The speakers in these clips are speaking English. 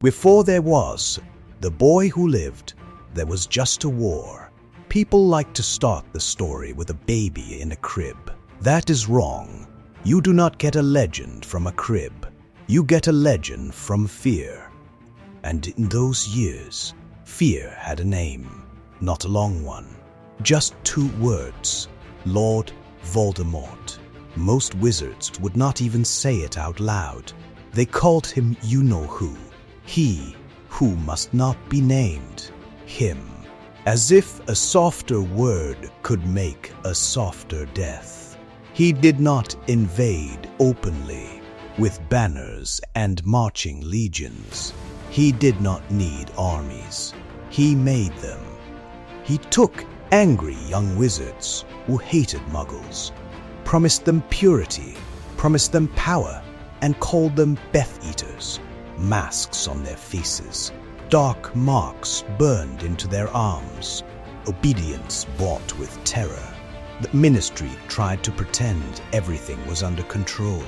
Before there was the boy who lived, there was just a war. People like to start the story with a baby in a crib. That is wrong. You do not get a legend from a crib. You get a legend from fear. And in those years, fear had a name, not a long one. Just 2 words, Lord Voldemort. Most wizards would not even say it out loud. They called him you-know-who, he who must not be named, him. As if a softer word could make a softer death. He did not invade openly with banners and marching legions. He did not need armies. He made them. He took angry young wizards who hated muggles, promised them purity, promised them power, and called them Death Eaters. Masks on their faces, dark marks burned into their arms, obedience bought with terror. The ministry tried to pretend everything was under control,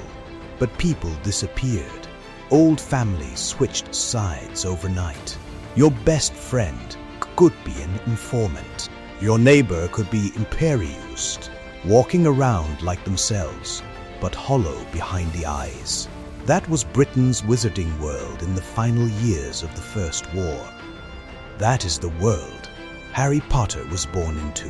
but people disappeared. Old families switched sides overnight. Your best friend could be an informant. Your neighbor could be imperiused, walking around like themselves, but hollow behind the eyes. That was Britain's wizarding world in the final years of the First War. That is the world Harry Potter was born into.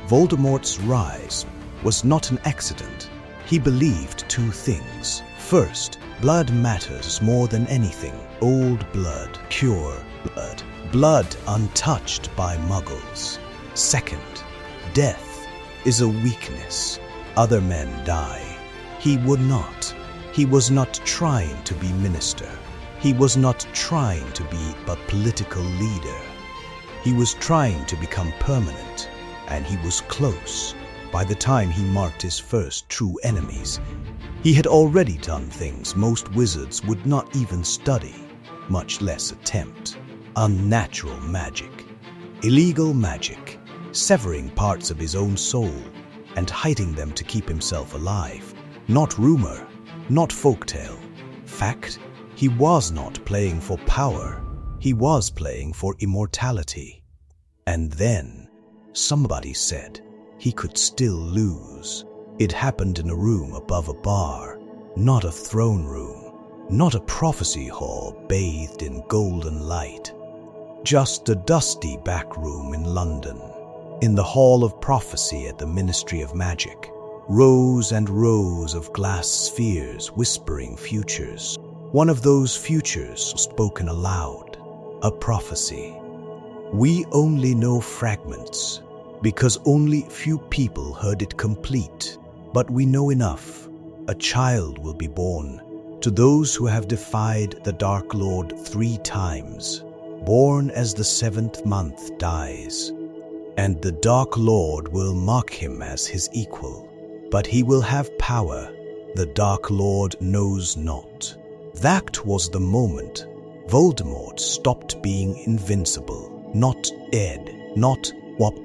Voldemort's rise was not an accident. He believed 2 things. First, blood matters more than anything. Old blood, pure blood, blood untouched by muggles. Second, death is a weakness. Other men die. He would not. He was not trying to be minister. He was not trying to be a political leader. He was trying to become permanent, and he was close. By the time he marked his first true enemies, he had already done things most wizards would not even study, much less attempt. Unnatural magic, illegal magic, severing parts of his own soul and hiding them to keep himself alive. Not rumor, not folktale. Fact, he was not playing for power. He was playing for immortality. And then somebody said he could still lose. It happened in a room above a bar, not a throne room, not a prophecy hall bathed in golden light. Just a dusty back room in London, in the Hall of Prophecy at the Ministry of Magic. Rows and rows of glass spheres whispering futures. One of those futures spoken aloud, a prophecy. We only know fragments, because only few people heard it complete. But we know enough. A child will be born to those who have defied the Dark Lord 3 times, born as the 7th month dies. And the Dark Lord will mock him as his equal. But he will have power the Dark Lord knows not. That was the moment Voldemort stopped being invincible, not dead, not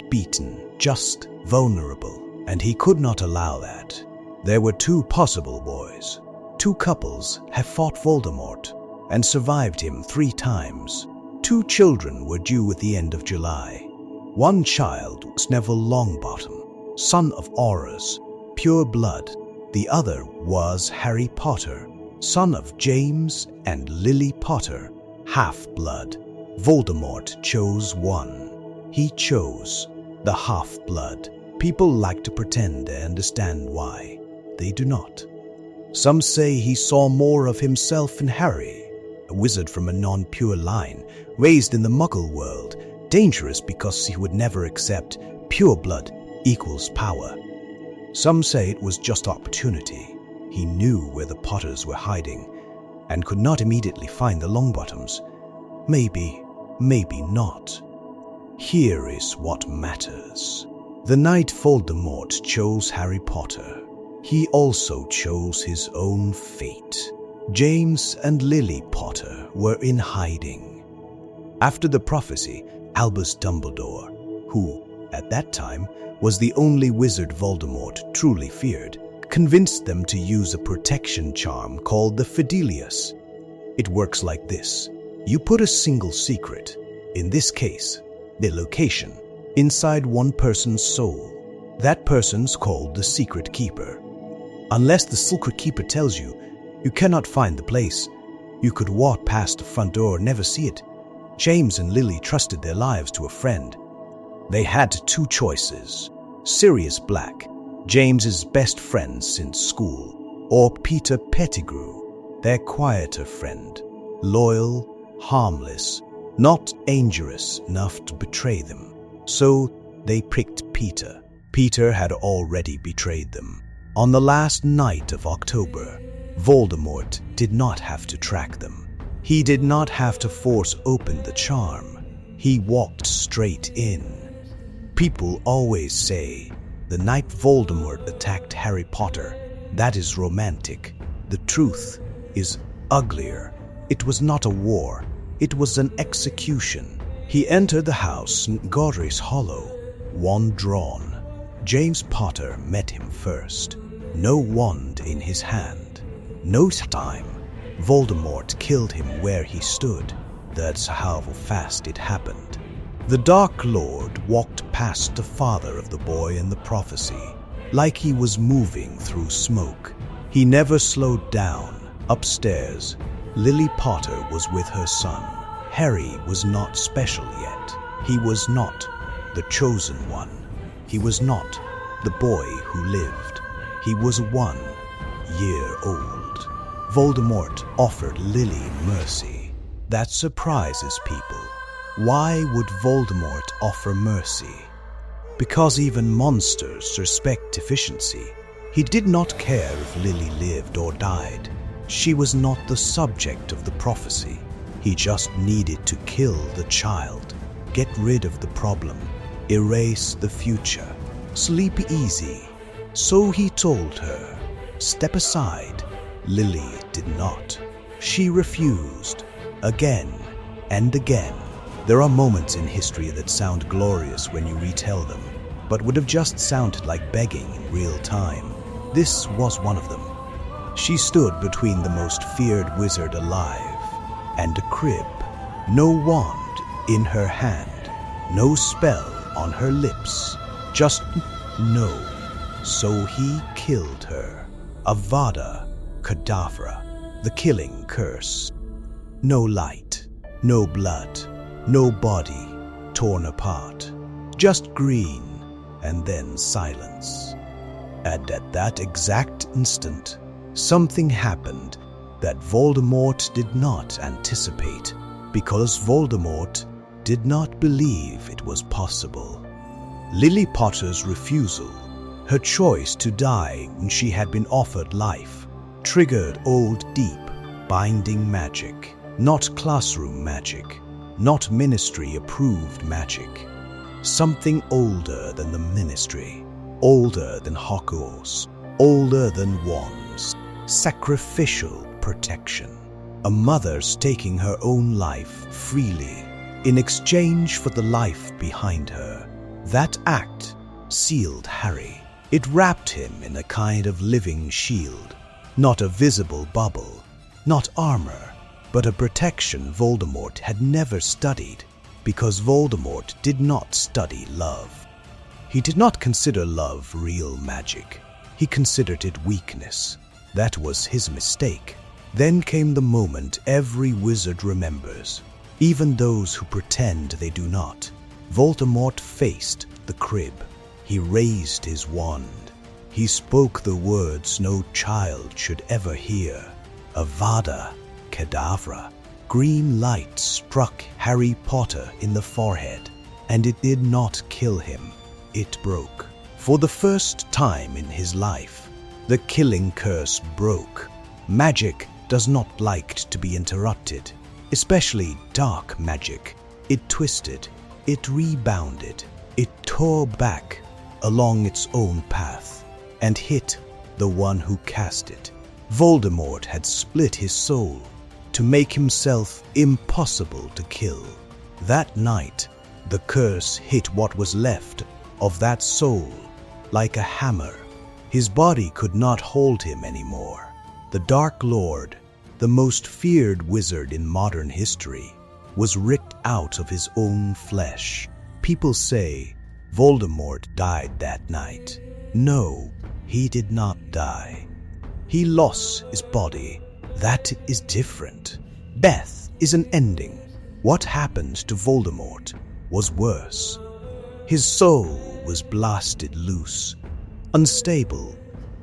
beaten, just vulnerable. And he could not allow that. There were 2 possible boys. 2 couples have fought Voldemort and survived him 3 times. 2 children were due at the end of July. One child was Neville Longbottom, son of Aurors, pure blood. The other was Harry Potter, son of James and Lily Potter, half-blood. Voldemort chose one. He chose the half-blood. People like to pretend they understand why. They do not. Some say he saw more of himself in Harry, a wizard from a non-pure line, raised in the Muggle world, dangerous because he would never accept pure blood equals power. Some say it was just opportunity. He knew where the Potters were hiding and could not immediately find the Longbottoms. Maybe, maybe not. Here is what matters. The night Voldemort chose Harry Potter, he also chose his own fate. James and Lily Potter were in hiding. After the prophecy, Albus Dumbledore, who, at that time, was the only wizard Voldemort truly feared, convinced them to use a protection charm called the Fidelius. It works like this. You put a single secret, in this case, the location, inside one person's soul. That person's called the secret keeper. Unless the secret keeper tells you, you cannot find the place. You could walk past the front door and never see it. James and Lily trusted their lives to a friend. They had two choices: Sirius Black, James's best friend since school, or Peter Pettigrew, their quieter friend, loyal, harmless, not dangerous enough to betray them. So they picked Peter. Peter had already betrayed them. On the last night of October, Voldemort did not have to track them. He did not have to force open the charm. He walked straight in. People always say, the night Voldemort attacked Harry Potter, that is romantic. The truth is uglier. It was not a war. It was an execution. He entered the house in Godric's Hollow, wand drawn. James Potter met him first. No wand in his hand. No time. Voldemort killed him where he stood. That's how fast it happened. The Dark Lord walked past the father of the boy in the prophecy, like he was moving through smoke. He never slowed down. Upstairs, Lily Potter was with her son. Harry was not special yet. He was not the chosen one. He was not the boy who lived. He was 1 year old. Voldemort offered Lily mercy. That surprises people. Why would Voldemort offer mercy? Because even monsters respect efficiency. He did not care if Lily lived or died. She was not the subject of the prophecy. He just needed to kill the child, get rid of the problem, erase the future, sleep easy. So he told her, step aside. Lily did not. She refused, again and again. There are moments in history that sound glorious when you retell them, but would have just sounded like begging in real time. This was one of them. She stood between the most feared wizard alive and a crib. No wand in her hand, no spell on her lips, just no. So he killed her. Avada Kedavra, the killing curse. No light, no blood, no body torn apart, just green and then silence. And at that exact instant, something happened that Voldemort did not anticipate, because Voldemort did not believe it was possible. Lily Potter's refusal, her choice to die when she had been offered life, triggered old deep, binding magic, not classroom magic, not ministry-approved magic. Something older than the ministry, older than Hogwarts, older than wands, sacrificial protection. A mother staking her own life freely in exchange for the life behind her. That act sealed Harry. It wrapped him in a kind of living shield, not a visible bubble, not armor, but a protection Voldemort had never studied, because Voldemort did not study love. He did not consider love real magic. He considered it weakness. That was his mistake. Then came the moment every wizard remembers, even those who pretend they do not. Voldemort faced the crib. He raised his wand. He spoke the words no child should ever hear. Avada Kedavra. Green light struck Harry Potter in the forehead, and it did not kill him. It broke. For the first time in his life, the killing curse broke. Magic does not like to be interrupted, especially dark magic. It twisted, it rebounded, it tore back along its own path and hit the one who cast it. Voldemort had split his soul to make himself impossible to kill. That night, the curse hit what was left of that soul like a hammer. His body could not hold him anymore. The Dark Lord, the most feared wizard in modern history, was ripped out of his own flesh. People say Voldemort died that night. No, he did not die. He lost his body. That is different. Death is an ending. What happened to Voldemort was worse. His soul was blasted loose, unstable,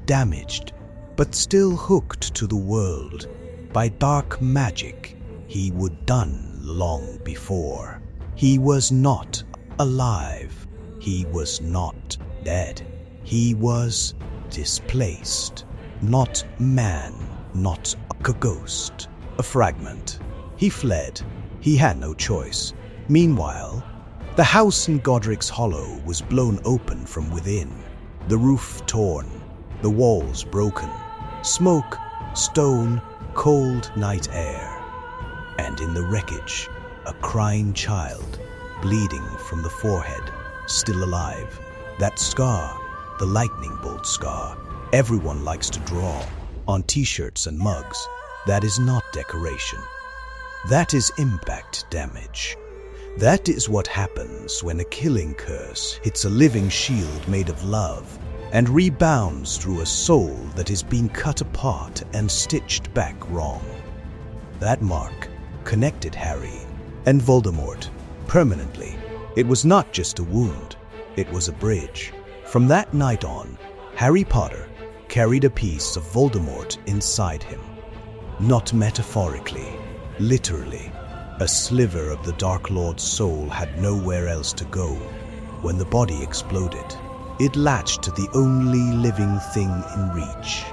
damaged, but still hooked to the world by dark magic he would done long before. He was not alive. He was not dead. He was displaced. Not man, not a ghost, a fragment. He fled. He had no choice. Meanwhile, the house in Godric's Hollow was blown open from within, the roof torn, the walls broken, smoke, stone, cold night air. And in the wreckage, a crying child, bleeding from the forehead, still alive. That scar, the lightning bolt scar, everyone likes to draw on t-shirts and mugs. That is not decoration. That is impact damage. That is what happens when a killing curse hits a living shield made of love and rebounds through a soul that is being cut apart and stitched back wrong. That mark connected Harry and Voldemort permanently. It was not just a wound, it was a bridge. From that night on, Harry Potter carried a piece of Voldemort inside him. Not metaphorically, literally. A sliver of the Dark Lord's soul had nowhere else to go. When the body exploded, it latched to the only living thing in reach.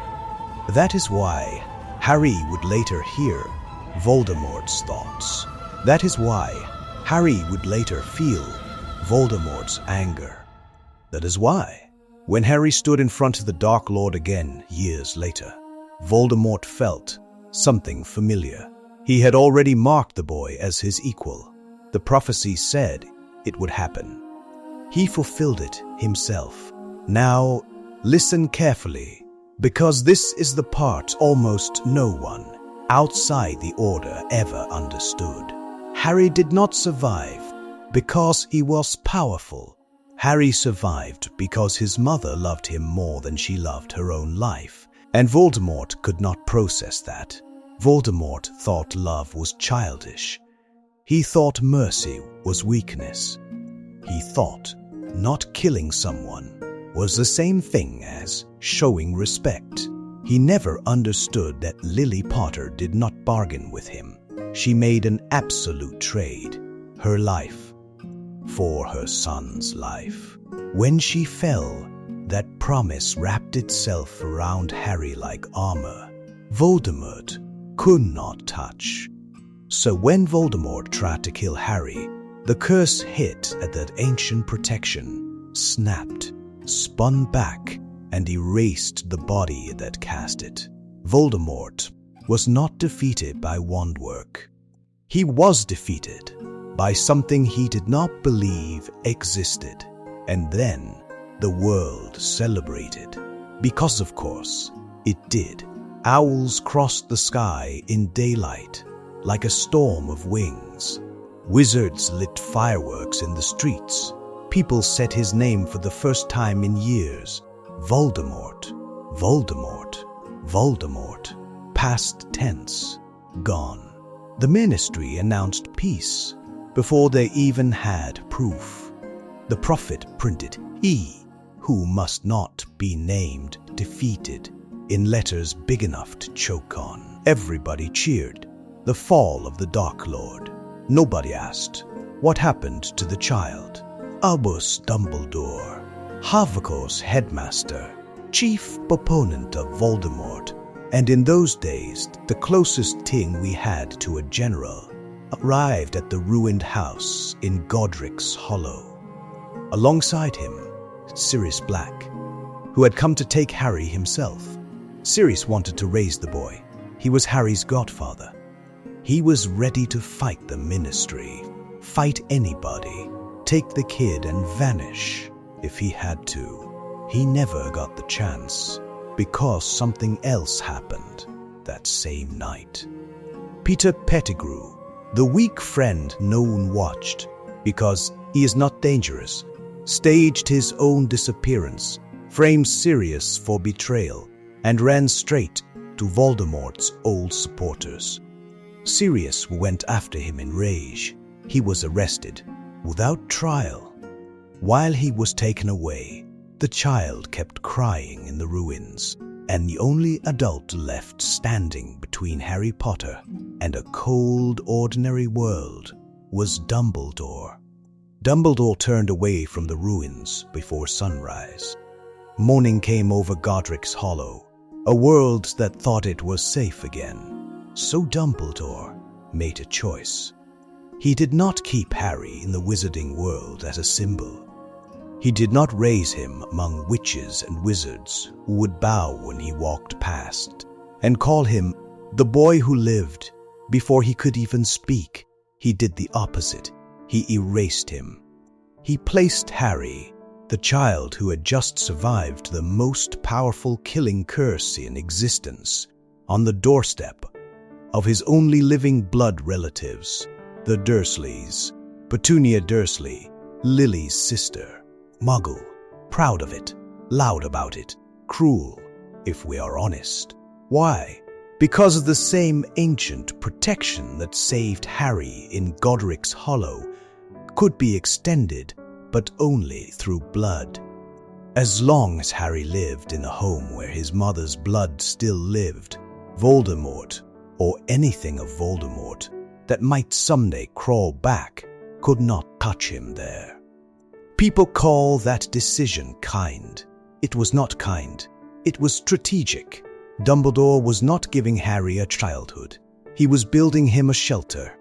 That is why Harry would later hear Voldemort's thoughts. That is why Harry would later feel Voldemort's anger. That is why, when Harry stood in front of the Dark Lord again years later, Voldemort felt something familiar. He had already marked the boy as his equal. The prophecy said it would happen. He fulfilled it himself. Now, listen carefully, because this is the part almost no one outside the Order ever understood. Harry did not survive because he was powerful. Harry survived because his mother loved him more than she loved her own life, and Voldemort could not process that. Voldemort thought love was childish. He thought mercy was weakness. He thought not killing someone was the same thing as showing respect. He never understood that Lily Potter did not bargain with him. She made an absolute trade, her life for her son's life. When she fell, that promise wrapped itself around Harry like armor. Voldemort could not touch. So when Voldemort tried to kill Harry, the curse hit at that ancient protection, snapped, spun back, and erased the body that cast it. Voldemort was not defeated by wand work. He was defeated by something he did not believe existed. And then the world celebrated. Because of course, it did. Owls crossed the sky in daylight like a storm of wings. Wizards lit fireworks in the streets. People said his name for the first time in years. Voldemort, Voldemort, Voldemort. Past tense, gone. The Ministry announced peace before they even had proof. The prophet printed, "He who must not be named defeated," in letters big enough to choke on. Everybody cheered the fall of the Dark Lord. Nobody asked what happened to the child. Albus Dumbledore, Havoc's headmaster, chief opponent of Voldemort, and in those days the closest thing we had to a general, arrived at the ruined house in Godric's Hollow. Alongside him, Sirius Black, who had come to take Harry himself. Sirius wanted to raise the boy. He was Harry's godfather. He was ready to fight the Ministry, fight anybody, take the kid and vanish if he had to. He never got the chance because something else happened that same night. Peter Pettigrew The weak friend no one watched, because he is not dangerous, staged his own disappearance, framed Sirius for betrayal, and ran straight to Voldemort's old supporters. Sirius went after him in rage. He was arrested without trial. While he was taken away, the child kept crying in the ruins, and the only adult left standing between Harry Potter and a cold, ordinary world was Dumbledore. Dumbledore turned away from the ruins before sunrise. Morning came over Godric's Hollow, a world that thought it was safe again. So Dumbledore made a choice. He did not keep Harry in the wizarding world as a symbol. He did not raise him among witches and wizards who would bow when he walked past, and call him the boy who lived before he could even speak. He did the opposite. He erased him. He placed Harry, the child who had just survived the most powerful killing curse in existence, on the doorstep of his only living blood relatives, the Dursleys. Petunia Dursley, Lily's sister. Muggle, proud of it, loud about it, cruel, if we are honest. Why? Because of the same ancient protection that saved Harry in Godric's Hollow could be extended, but only through blood. As long as Harry lived in a home where his mother's blood still lived, Voldemort, or anything of Voldemort that might someday crawl back, could not touch him there. People call that decision kind. It was not kind. It was strategic. Dumbledore was not giving Harry a childhood. He was building him a shelter.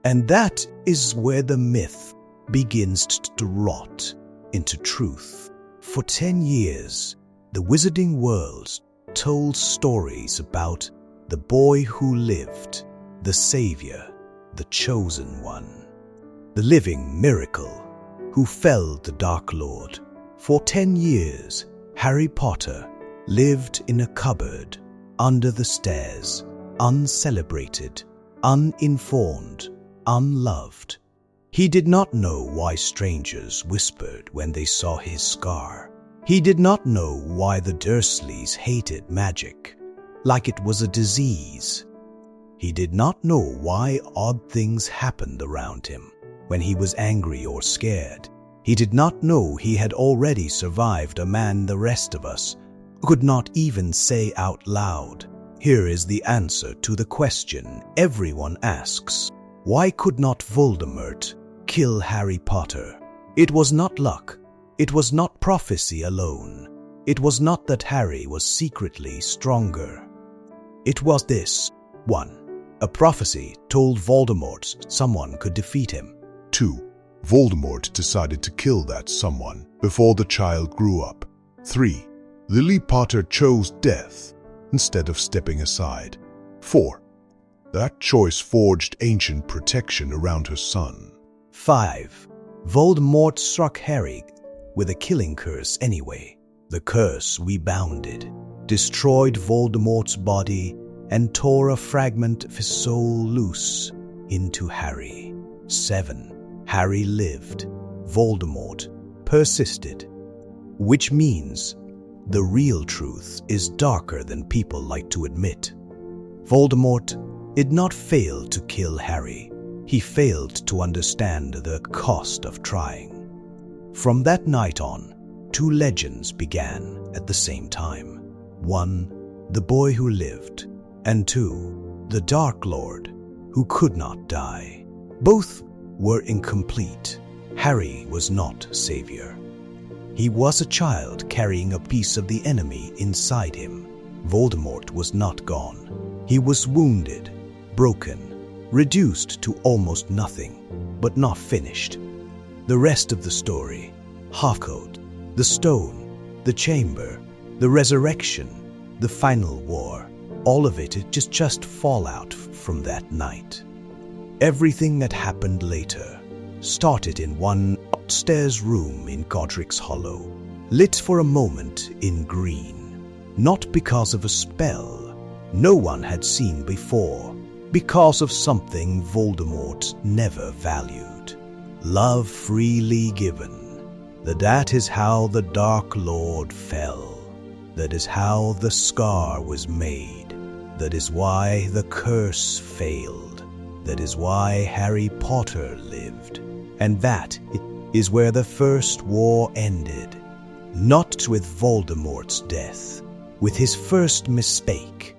And that is where the myth begins to rot into truth. For 10 years, the wizarding world told stories about the boy who lived, the savior, the chosen one, the living miracle who felled the Dark Lord. For 10 years, Harry Potter lived in a cupboard under the stairs, uncelebrated, uninformed, unloved. He did not know why strangers whispered when they saw his scar. He did not know why the Dursleys hated magic, like it was a disease. He did not know why odd things happened around him when he was angry or scared. He did not know he had already survived a man the rest of us could not even say out loud. Here is the answer to the question everyone asks. Why could not Voldemort kill Harry Potter? It was not luck. It was not prophecy alone. It was not that Harry was secretly stronger. It was this. 1. A prophecy told Voldemort someone could defeat him. 2. Voldemort decided to kill that someone before the child grew up. 3. Lily Potter chose death instead of stepping aside. 4. That choice forged ancient protection around her son. 5. Voldemort struck Harry with a killing curse anyway. The curse rebounded, destroyed Voldemort's body, and tore a fragment of his soul loose into Harry. 7. Harry lived. Voldemort persisted. Which means the real truth is darker than people like to admit. Voldemort did not fail to kill Harry. He failed to understand the cost of trying. From that night on, 2 legends began at the same time. 1, the boy who lived, and 2, the Dark Lord who could not die. Both were incomplete. Harry was not savior. He was a child carrying a piece of the enemy inside him. Voldemort was not gone. He was wounded, broken, reduced to almost nothing, but not finished. The rest of the story, Half-Code, the stone, the chamber, the resurrection, the final war, all of it is just fallout from that night. Everything that happened later started in one upstairs room in Godric's Hollow, lit for a moment in green, not because of a spell no one had seen before, because of something Voldemort never valued. Love freely given. That is how the Dark Lord fell. That is how the scar was made. That is why the curse failed. That is why Harry Potter lived. And that is where the First War ended. Not with Voldemort's death, with his first mistake,